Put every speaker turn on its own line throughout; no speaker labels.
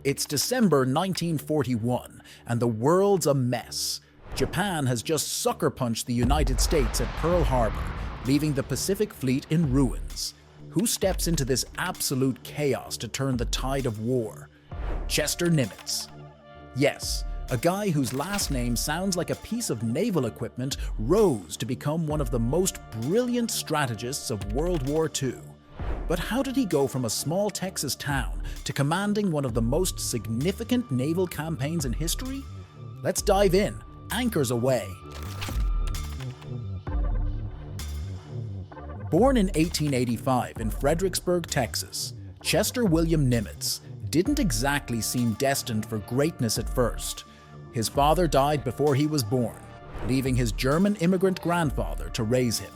It's December 1941, and the world's a mess. Japan has just sucker punched the United States at Pearl Harbor, leaving the Pacific Fleet in ruins. Who steps into this absolute chaos to turn the tide of war? Chester Nimitz. Yes, a guy whose last name sounds like a piece of naval equipment rose to become one of the most brilliant strategists of World War II. But how did he go from a small Texas town to commanding one of the most significant naval campaigns in history? Let's dive in. Anchors away. Born in 1885 in Fredericksburg, Texas, Chester William Nimitz didn't exactly seem destined for greatness at first. His father died before he was born, leaving his German immigrant grandfather to raise him.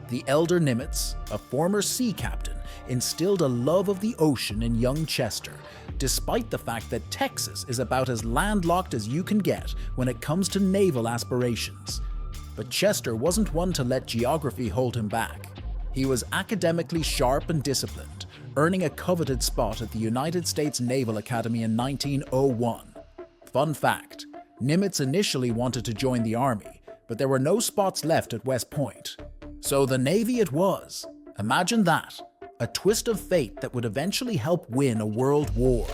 The elder Nimitz, a former sea captain, instilled a love of the ocean in young Chester, despite the fact that Texas is about as landlocked as you can get when it comes to naval aspirations. But Chester wasn't one to let geography hold him back. He was academically sharp and disciplined, earning a coveted spot at the United States Naval Academy in 1901. Fun fact, Nimitz initially wanted to join the Army, but there were no spots left at West Point. So the Navy it was. Imagine that. A twist of fate that would eventually help win a world war.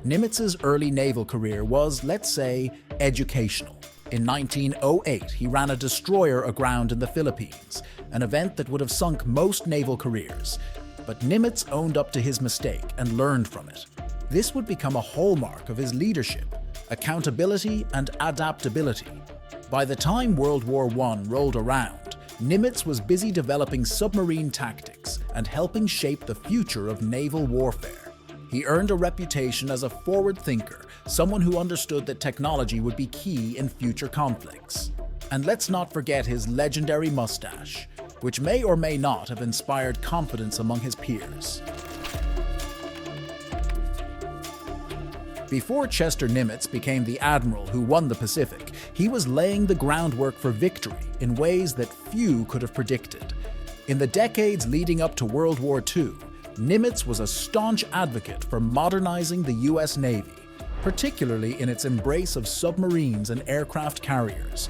Nimitz's early naval career was, let's say, educational. In 1908, he ran a destroyer aground in the Philippines, an event that would have sunk most naval careers. But Nimitz owned up to his mistake and learned from it. This would become a hallmark of his leadership, accountability and adaptability. By the time World War I rolled around, Nimitz was busy developing submarine tactics and helping shape the future of naval warfare. He earned a reputation as a forward thinker, someone who understood that technology would be key in future conflicts. And let's not forget his legendary mustache, which may or may not have inspired confidence among his peers. Before Chester Nimitz became the admiral who won the Pacific, he was laying the groundwork for victory in ways that few could have predicted. In the decades leading up to World War II, Nimitz was a staunch advocate for modernizing the US Navy, particularly in its embrace of submarines and aircraft carriers.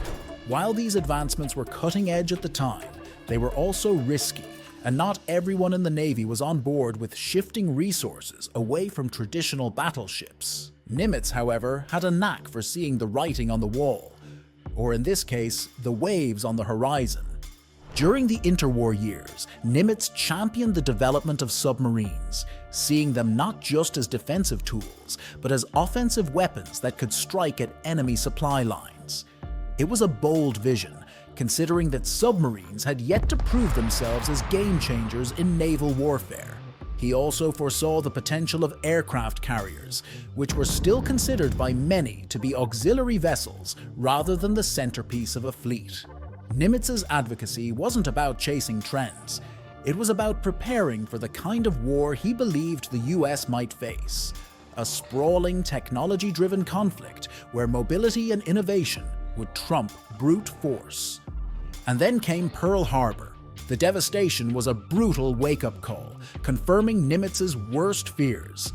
While these advancements were cutting edge at the time, they were also risky, and not everyone in the Navy was on board with shifting resources away from traditional battleships. Nimitz, however, had a knack for seeing the writing on the wall, or in this case, the waves on the horizon. During the interwar years, Nimitz championed the development of submarines, seeing them not just as defensive tools, but as offensive weapons that could strike at enemy supply lines. It was a bold vision, considering that submarines had yet to prove themselves as game changers in naval warfare. He also foresaw the potential of aircraft carriers, which were still considered by many to be auxiliary vessels rather than the centerpiece of a fleet. Nimitz's advocacy wasn't about chasing trends. It was about preparing for the kind of war he believed the US might face. A sprawling, technology-driven conflict where mobility and innovation would trump brute force. And then came Pearl Harbor. The devastation was a brutal wake-up call, confirming Nimitz's worst fears.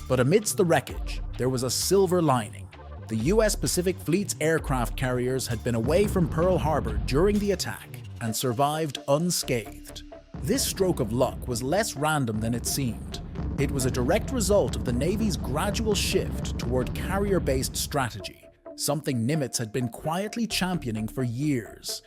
But amidst the wreckage, there was a silver lining. The US Pacific Fleet's aircraft carriers had been away from Pearl Harbor during the attack and survived unscathed. This stroke of luck was less random than it seemed. It was a direct result of the Navy's gradual shift toward carrier-based strategy, something Nimitz had been quietly championing for years.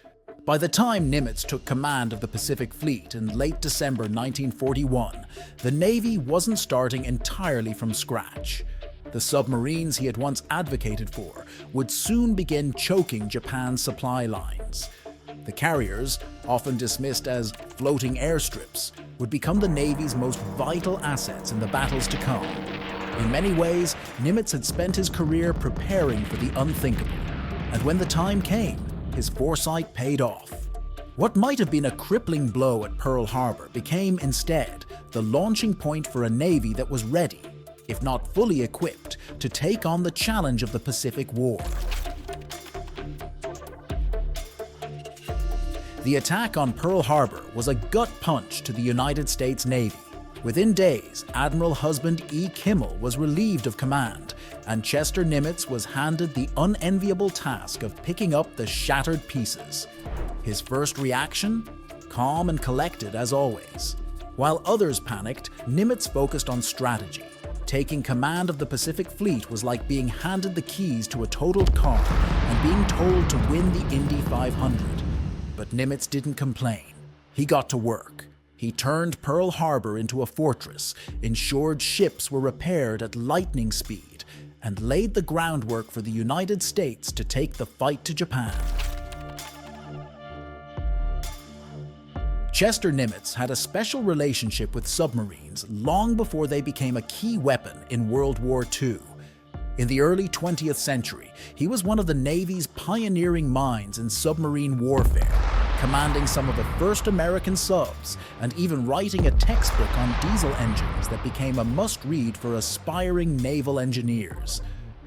By the time Nimitz took command of the Pacific Fleet in late December 1941, the Navy wasn't starting entirely from scratch. The submarines he had once advocated for would soon begin choking Japan's supply lines. The carriers, often dismissed as floating airstrips, would become the Navy's most vital assets in the battles to come. In many ways, Nimitz had spent his career preparing for the unthinkable, and when the time came, his foresight paid off. What might have been a crippling blow at Pearl Harbor became instead the launching point for a Navy that was ready, if not fully equipped, to take on the challenge of the Pacific War. The attack on Pearl Harbor was a gut punch to the United States Navy. Within days, Admiral Husband E. Kimmel was relieved of command, and Chester Nimitz was handed the unenviable task of picking up the shattered pieces. His first reaction? Calm and collected as always. While others panicked, Nimitz focused on strategy. Taking command of the Pacific Fleet was like being handed the keys to a totaled car and being told to win the Indy 500. But Nimitz didn't complain. He got to work. He turned Pearl Harbor into a fortress, ensured ships were repaired at lightning speed, and laid the groundwork for the United States to take the fight to Japan. Chester Nimitz had a special relationship with submarines long before they became a key weapon in World War II. In the early 20th century, he was one of the Navy's pioneering minds in submarine warfare, commanding some of the first American subs and even writing a textbook on diesel engines that became a must-read for aspiring naval engineers.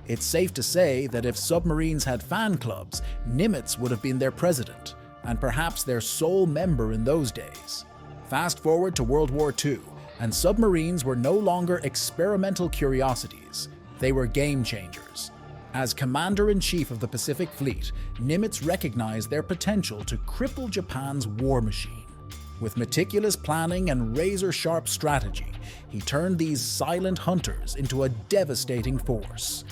It's safe to say that if submarines had fan clubs, Nimitz would have been their president, and perhaps their sole member in those days. Fast forward to World War II, and submarines were no longer experimental curiosities. They were game changers. As Commander-in-Chief of the Pacific Fleet, Nimitz recognized their potential to cripple Japan's war machine. With meticulous planning and razor-sharp strategy, he turned these silent hunters into a devastating force.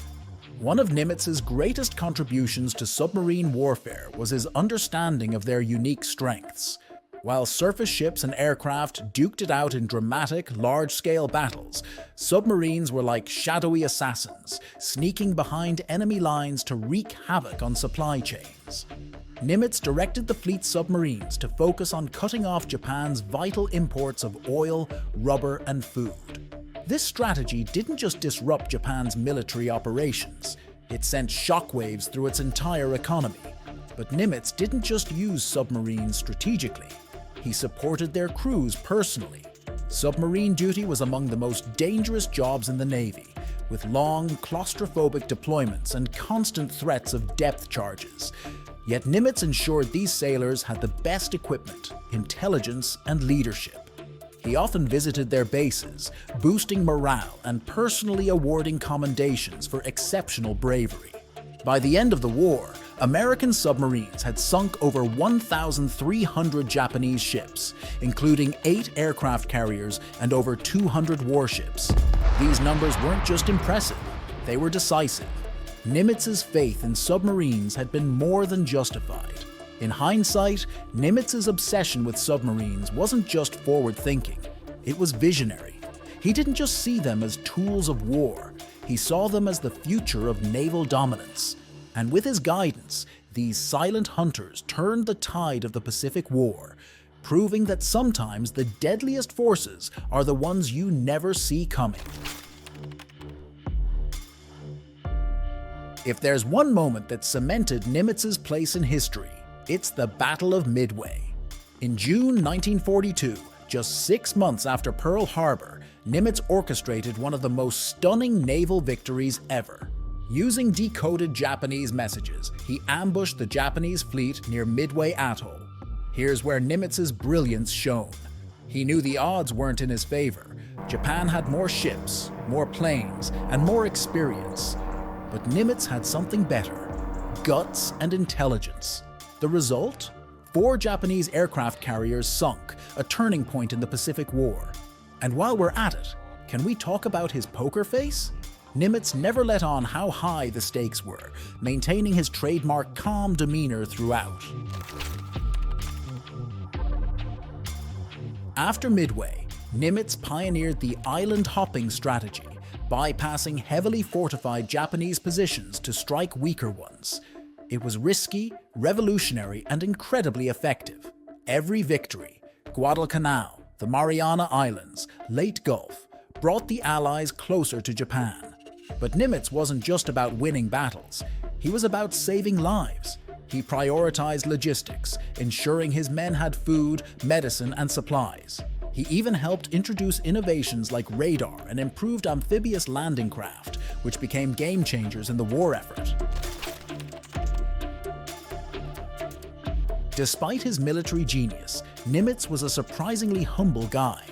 One of Nimitz's greatest contributions to submarine warfare was his understanding of their unique strengths. While surface ships and aircraft duked it out in dramatic, large-scale battles, submarines were like shadowy assassins, sneaking behind enemy lines to wreak havoc on supply chains. Nimitz directed the fleet's submarines to focus on cutting off Japan's vital imports of oil, rubber, and food. This strategy didn't just disrupt Japan's military operations, it sent shockwaves through its entire economy. But Nimitz didn't just use submarines strategically, he supported their crews personally. Submarine duty was among the most dangerous jobs in the Navy, with long, claustrophobic deployments and constant threats of depth charges. Yet Nimitz ensured these sailors had the best equipment, intelligence, and leadership. He often visited their bases, boosting morale and personally awarding commendations for exceptional bravery. By the end of the war, American submarines had sunk over 1,300 Japanese ships, including 8 aircraft carriers and over 200 warships. These numbers weren't just impressive, they were decisive. Nimitz's faith in submarines had been more than justified. In hindsight, Nimitz's obsession with submarines wasn't just forward-thinking, it was visionary. He didn't just see them as tools of war, he saw them as the future of naval dominance. And with his guidance, these silent hunters turned the tide of the Pacific War, proving that sometimes the deadliest forces are the ones you never see coming. If there's one moment that cemented Nimitz's place in history, it's the Battle of Midway. In June 1942, just 6 months after Pearl Harbor, Nimitz orchestrated one of the most stunning naval victories ever. Using decoded Japanese messages, he ambushed the Japanese fleet near Midway Atoll. Here's where Nimitz's brilliance shone. He knew the odds weren't in his favor. Japan had more ships, more planes, and more experience. But Nimitz had something better: guts and intelligence. The result? 4 Japanese aircraft carriers sunk, a turning point in the Pacific War. And while we're at it, can we talk about his poker face? Nimitz never let on how high the stakes were, maintaining his trademark calm demeanor throughout. After Midway, Nimitz pioneered the island-hopping strategy, bypassing heavily fortified Japanese positions to strike weaker ones. It was risky, revolutionary, and incredibly effective. Every victory, Guadalcanal, the Mariana Islands, Leyte Gulf, brought the Allies closer to Japan. But Nimitz wasn't just about winning battles, he was about saving lives. He prioritized logistics, ensuring his men had food, medicine, and supplies. He even helped introduce innovations like radar and improved amphibious landing craft, which became game changers in the war effort. Despite his military genius, Nimitz was a surprisingly humble guy.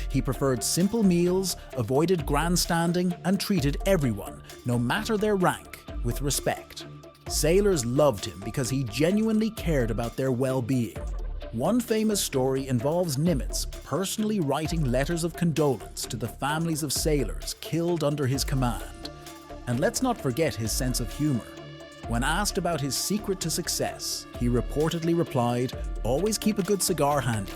He He preferred simple meals, avoided grandstanding, and treated everyone, no matter their rank, with respect. Sailors loved him because he genuinely cared about their well-being. One famous story involves Nimitz personally writing letters of condolence to the families of sailors killed under his command. And let's not forget his sense of humor. When asked about his secret to success, he reportedly replied, "Always keep a good cigar handy."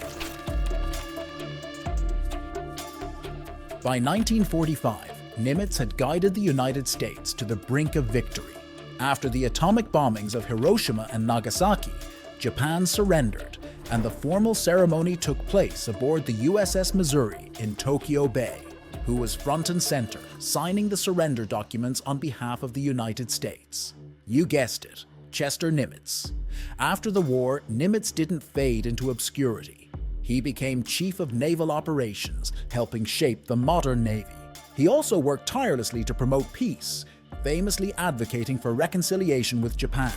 By 1945, Nimitz had guided the United States to the brink of victory. After the atomic bombings of Hiroshima and Nagasaki, Japan surrendered, and the formal ceremony took place aboard the USS Missouri in Tokyo Bay, who was front and center, signing the surrender documents on behalf of the United States. You guessed it, Chester Nimitz. After the war, Nimitz didn't fade into obscurity. He became Chief of Naval Operations, helping shape the modern Navy. He also worked tirelessly to promote peace, famously advocating for reconciliation with Japan.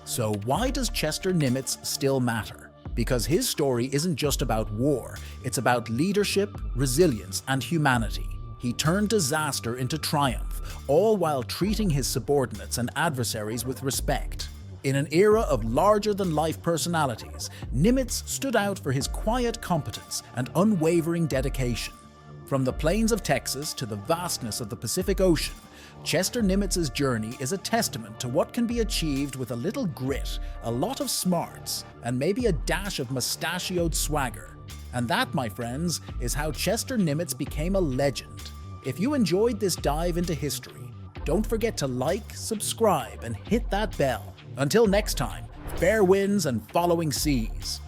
So why does Chester Nimitz still matter? Because his story isn't just about war, it's about leadership, resilience, and humanity. He turned disaster into triumph, all while treating his subordinates and adversaries with respect. In an era of larger-than-life personalities, Nimitz stood out for his quiet competence and unwavering dedication. From the plains of Texas to the vastness of the Pacific Ocean, Chester Nimitz's journey is a testament to what can be achieved with a little grit, a lot of smarts, and maybe a dash of mustachioed swagger. And that, my friends, is how Chester Nimitz became a legend. If you enjoyed this dive into history, don't forget to like, subscribe, and hit that bell. Until next time, fair winds and following seas.